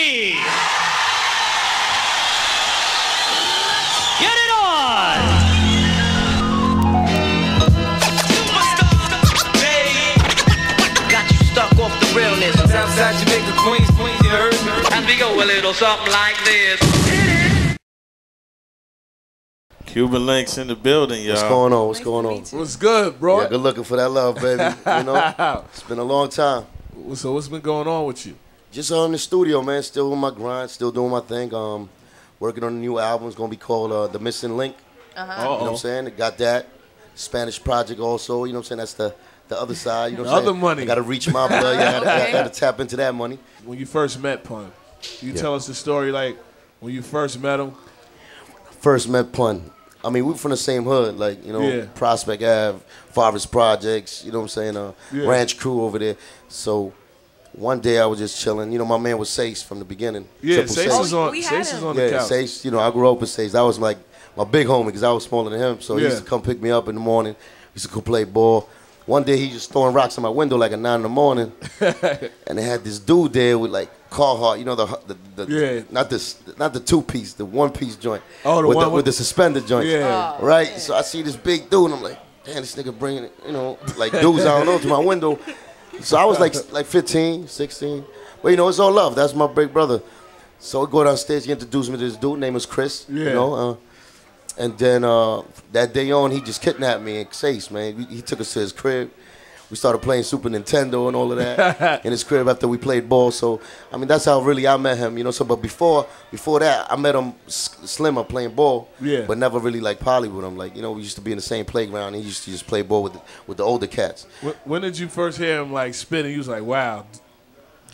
ready? Get it on! Got you stuck off the realness. Southside Jamaica, Queens, you heard me? And we go a little something like this. Cuban Links in the building, y'all. What's going on? What's going on? What's good, bro? Yeah, good looking for that love, baby. You know, it's been a long time. So what's been going on with you? Just in the studio, man. Still on my grind. Still doing my thing. Working on a new album. It's gonna be called The Missing Link. You know what I'm saying? Got that Spanish project also. You know what I'm saying? That's the other side. You know what I'm saying? Other money. I gotta reach my blood. I gotta tap into that money. When you first met Pun, you tell us the story like when you first met him. First met Pun. I mean, we from the same hood, like, you know, Prospect Ave, Forest Projects, you know what I'm saying, Ranch Crew over there. So one day I was just chilling. You know, my man was Sace from the beginning. Yeah, Sace is on the couch. Sace, you know, I grew up with Sace. That was like my big homie because I was smaller than him. So he used to come pick me up in the morning. We used to go play ball. One day he just throwing rocks in my window like at 9 in the morning. And they had this dude there with like Carhartt, you know, not the two-piece, the one-piece joint. Oh, the one with the suspended joint. Yeah. Right? So I see this big dude and I'm like, damn, this nigga bringing it, you know, like dudes I don't know to my window. So I was like 15, 16. But, you know, it's all love. That's my big brother. So we go downstairs. He introduced me to this dude. Name was Chris. Yeah. You know, and then that day on, he just kidnapped me and Sace, man. He took us to his crib. We started playing Super Nintendo and all of that in his crib after we played ball. So, I mean, that's how really I met him, you know. So, but before that, I met him slimmer playing ball, but never really like poly with him. Like, you know, we used to be in the same playground. He used to just play ball with the older cats. When did you first hear him like spinning? You was like, wow.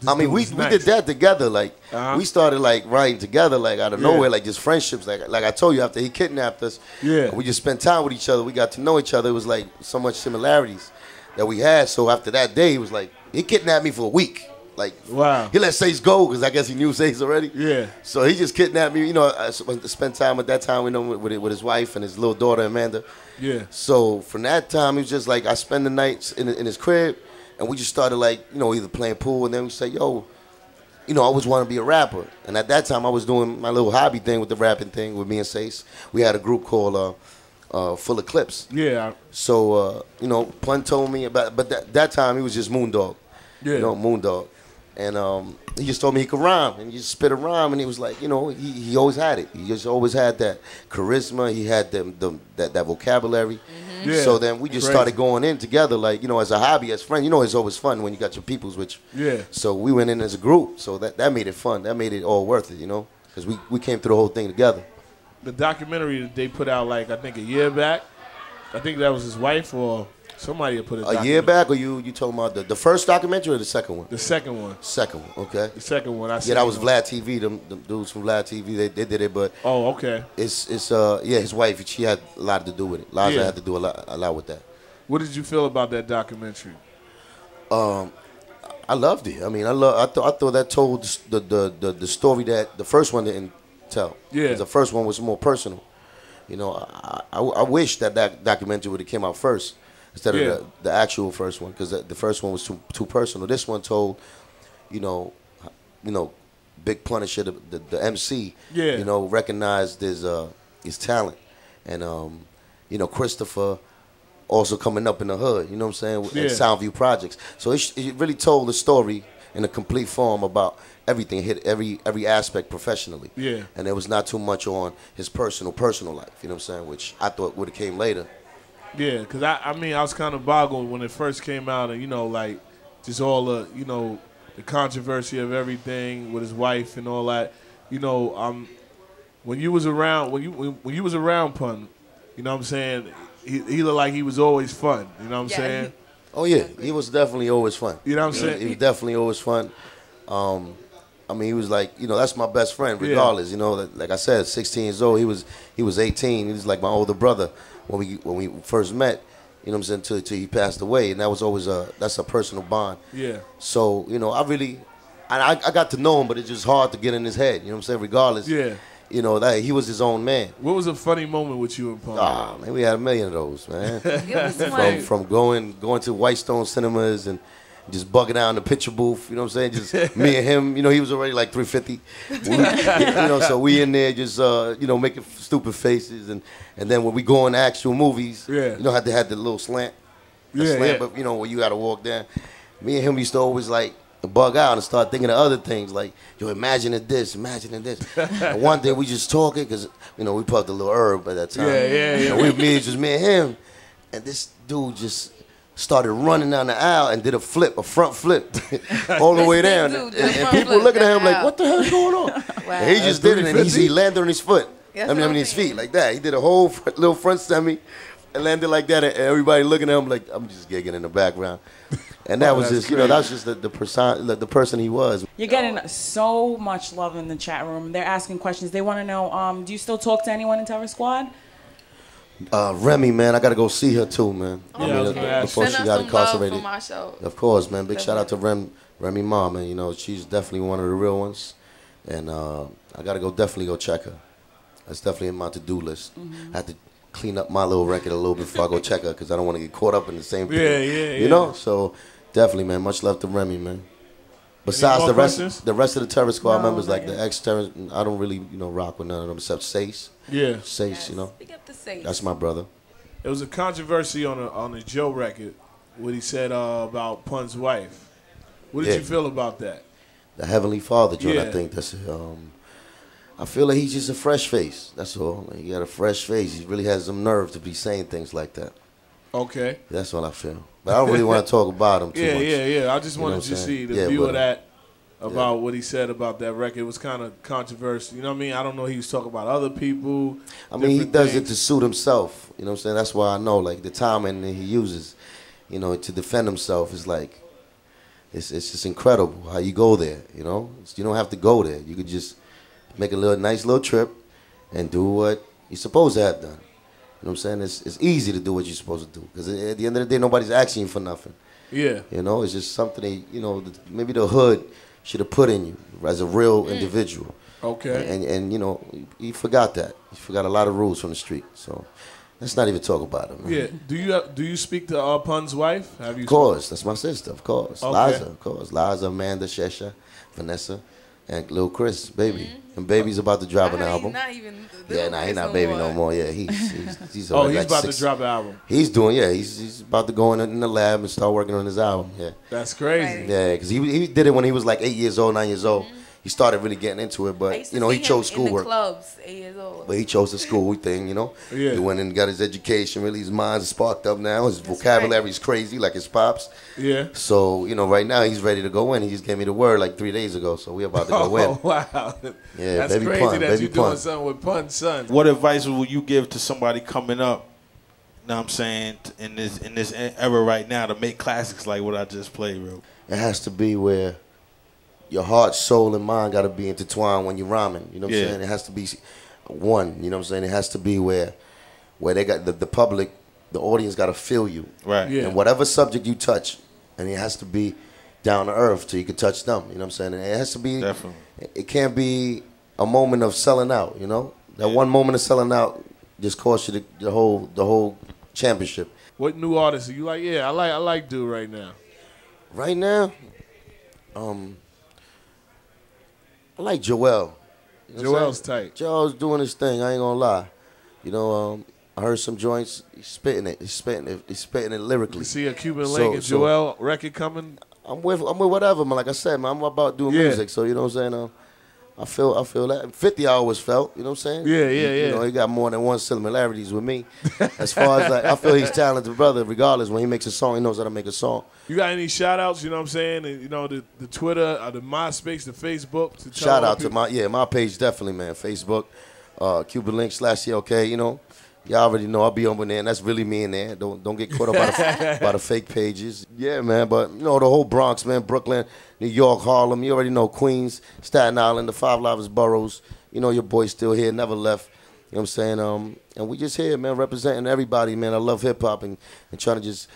I mean, we did that together. Like, we started like writing together, like out of nowhere, like just friendships. Like I told you, after he kidnapped us, we just spent time with each other. We got to know each other. It was like so much similarities that we had. So after that day, it was like he kidnapped me for a week. Like, wow. He let Sace go because I guess he knew Sace already. Yeah. So he just kidnapped me. You know, I spent time at that time with his wife and his little daughter Amanda. Yeah. So from that time, it was just like I spend the nights in his crib. And we just started like, you know, either playing pool and then we say, yo, you know, I always want to be a rapper. And at that time, I was doing my little hobby thing with the rapping thing with me and Sace. We had a group called Full Eclipse. Yeah. So, you know, Pun told me about, but that time he was just Moondog. Yeah. You know, Moondog. And he just told me he could rhyme. And he just spit a rhyme and he was like, you know, he always had it. He just always had that charisma. He had that vocabulary. Yeah, so then we just started going in together, like, you know, as a hobby, as friends. You know, it's always fun when you got your peoples with you. Yeah. So we went in as a group. So that made it fun. That made it all worth it, you know, because we came through the whole thing together. The documentary that they put out, like, I think a year back, I think that was his wife or somebody had put it a year back, or you talking about the first documentary or the second one? The second one. Second one, okay. The second one. Yeah, that was Vlad TV. Them dudes from Vlad TV, they did it, but okay. It's his wife. She had a lot to do with it. Liza had to do a lot with that. What did you feel about that documentary? I loved it. I mean, I thought that told the story that the first one didn't tell. Yeah. 'Cause the first one was more personal. You know, I wish that documentary would have came out first instead of the actual first one, because the first one was too personal. This one told, you know, Big Punisher, the MC, you know, recognized his talent, and you know, Christopher also coming up in the hood. You know what I'm saying? In Soundview Projects. So it really told the story in a complete form about everything. Hit every aspect professionally. Yeah. And there was not too much on his personal life. You know what I'm saying? Which I thought would have came later. Yeah, because I mean, I was kind of boggled when it first came out, and, you know, like, just all the, you know, the controversy of everything with his wife and all that. You know, when you was around, when you was around Pun, you know what I'm saying, he looked like he was always fun. You know what I'm saying? Oh yeah, he was definitely always fun. You know what I'm saying? He was definitely always fun. I mean, he was like, you know, that's my best friend regardless. You know, like I said, 16 years old. He was 18. He was like my older brother when we first met. You know what I'm saying? Till he passed away, and that was always that's a personal bond. Yeah. So, you know, I got to know him, but it's just hard to get in his head. You know what I'm saying? Regardless. Yeah. You know, that he was his own man. What was a funny moment with you and Pun? Ah, man, we had a million of those, man. From going to Whitestone Cinemas and just bugging out in the picture booth. You know what I'm saying? Just me and him. You know, he was already like 350. So we in there just making stupid faces, and then when we go in actual movies, you know how they had the little slant, but you know where you got to walk down. Me and him used to always like bug out and start thinking of other things like, yo, imagining this. And one day we just talking because, you know, we puffed a little herb at that time. Just me and him. And this dude just started running down the aisle and did a front flip, all the way down. And people looking at him like, what the hell is going on? Wow. And he just did it, and he landed on his foot. His feet like that. He did a whole little front semi and landed like that, and everybody looking at him like, I'm just gigging in the background. And that was just, that was just the person he was. You're getting so much love in the chat room. They're asking questions. They want to know, do you still talk to anyone in Terror Squad? Remy, man, I got to go see her too, man. Before she got incarcerated. From our show. Of course, man. Big shout out to Remy Mom, man. You know, she's definitely one of the real ones. And I got to definitely go check her. That's definitely in my to-do list. I have to clean up my little record a little bit before I go check her because I don't want to get caught up in the same thing. You know? So definitely, man. Much love to Remy, man. Besides the rest of the Terror Squad members, like the ex-Terror, I don't really, rock with none of them except Sace. Yeah. Sace, Speak up to Sace. That's my brother. There was a controversy on the Joe record, what he said about Pun's wife. What did you feel about that? The Heavenly Father, John, I think that's I feel like he's just a fresh face. That's all. Like, he got a fresh face. He really has some nerve to be saying things like that. Okay. That's all I feel. But I don't really want to talk about him too much. Yeah. I just wanted to see the view of that about what he said about that record. It was kind of controversial. You know what I mean? I don't know. He was talking about other people. I mean, he does it to suit himself. You know what I'm saying? That's why I know, like, the timing that he uses, to defend himself is like, it's just incredible how you go there, You don't have to go there. You could just make a nice little trip and do what you're supposed to have done. You know what I'm saying? It's easy to do what you're supposed to do because at the end of the day, nobody's asking you for nothing. Yeah. It's just something that, maybe the hood should have put in you as a real individual. Okay. And he forgot that. He forgot a lot of rules from the street. So let's not even talk about it, man. Yeah. Do you speak to Pun's wife? Of course. That's my sister, of course. Okay. Liza, of course. Liza, Amanda, Shesha, Vanessa. And Lil Chris, baby. And Baby's about to drop an album. He's not even he's not Baby no more. Yeah, he's he's about to drop an album. He's doing, he's about to go in the lab and start working on his album. Yeah. That's crazy. Yeah, because he did it when he was like 8 years old, 9 years old. He started really getting into it, but he chose schoolwork. In the clubs, 8 years old. But he chose the school thing, Yeah. He went and got his education. Really, his mind's sparked up now. His vocabulary's crazy, like his pops. Yeah. So right now he's ready to go in. He just gave me the word like 3 days ago. So we're about to go in. Oh wow. Yeah, that's baby crazy Pun, that baby you're doing Pun. something with Pun's son. What advice would you give to somebody coming up? Know what I'm saying, in this era right now to make classics like what I just played, bro? It has to be where your heart, soul, and mind got to be intertwined when you're rhyming. You know what I'm saying? It has to be one. You know what I'm saying? It has to be where they got the public, the audience got to feel you. Right. Yeah. And whatever subject you touch, and it has to be down to earth so you can touch them. You know what I'm saying? And it has to be. Definitely. It can't be a moment of selling out. That one moment of selling out just cost you the whole championship. What new artists are you like? Yeah, I like dude right now. Right now, I like Joel. Joel's tight. Joel's doing his thing. I ain't gonna lie. I heard some joints. He's spitting it. He's spitting it lyrically. You see a Cuban Link and Joel record coming? I'm with whatever, man. Like I said, man, I'm about doing music. So you know what I'm saying. I feel that. 50 I always felt. You know what I'm saying? Yeah. He got more than one similarities with me. As far as I feel he's talented brother. Regardless, when he makes a song, he knows how to make a song. You got any shout outs, you know what I'm saying? And, the Twitter, the MySpace, the Facebook. To shout out to my page, definitely, man. Facebook, Cuban Link /CLK, Y'all already know I'll be over there, and that's really me in there. Don't get caught up by the fake pages. Yeah, man, but, the whole Bronx, man, Brooklyn, New York, Harlem, you already know Queens, Staten Island, the 5 largest boroughs. Your boy's still here, never left. You know what I'm saying? And we just here, man, representing everybody, man. I love hip-hop and trying to just,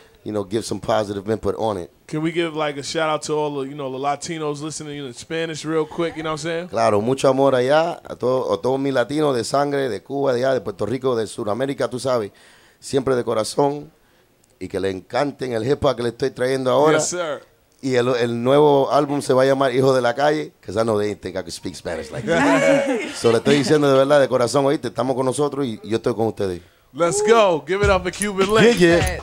give some positive input on it. Can we give, a shout-out to all the, the Latinos listening in Spanish real quick, you know what I'm saying? Claro, mucho amor allá, a todos mis latinos de sangre, de Cuba, de allá, de Puerto Rico, de Sudamérica, tú sabes, siempre de corazón, y que le encanten el hip-hop que le estoy trayendo ahora. Yes, sir. Y el nuevo álbum se va a llamar Hijo de la Calle, because I know they didn't think I could speak Spanish like that. So le estoy diciendo de verdad, de corazón, oíste, estamos con nosotros y yo estoy con ustedes. Let's go. Give it up for Cuban Link. Yeah.